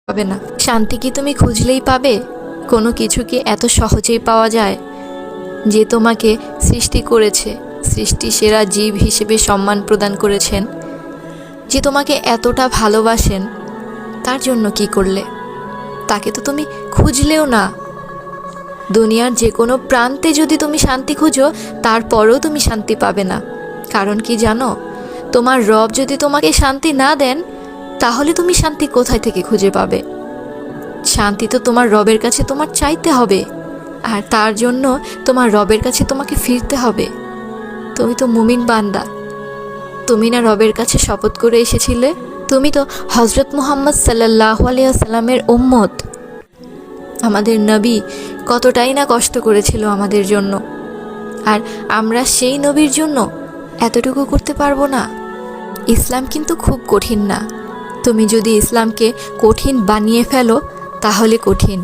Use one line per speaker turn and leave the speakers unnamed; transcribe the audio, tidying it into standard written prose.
পাবে না। শান্তি কি তুমি খুঁজলেই পাবে? কোনো কিছু কি এত সহজেই পাওয়া যায়? যে তোমাকে সৃষ্টি করেছে, সৃষ্টি সেরা জীব হিসেবে সম্মান প্রদান করেছেন, যে তোমাকে এতটা ভালোবাসেন, তার জন্য কি করলে? তাকে তো তুমি খুঁজলেও না। দুনিয়ার যে কোনো প্রান্তে যদি তুমি শান্তি খুঁজো, তারপরেও তুমি শান্তি পাবে না। কারণ কি জানো? তোমার রব যদি তোমাকে শান্তি না দেন, তাহলে তুমি শান্তি কোথায় থেকে খুঁজে পাবে? শান্তি তো তোমার রবের কাছে তোমার চাইতে হবে, আর তার জন্য তোমার রবের কাছে তোমাকে ফিরতে হবে। তুমি তো মুমিন বান্দা, তুমি না রবের কাছে শপথ করে এসেছিলে? তুমি তো হজরত মুহাম্মদ সাল্লাল্লাহু আলাইহি ওয়াসাল্লামের উম্মত। আমাদের নবী কতটাই না কষ্ট করেছিল আমাদের জন্য, আর আমরা সেই নবীর জন্য এতটুকু করতে পারবো না? ইসলাম কিন্তু খুব কঠিন না। তুমি যদি ইসলামকে কঠিন বানিয়ে ফেলো, তাহলে কঠিন।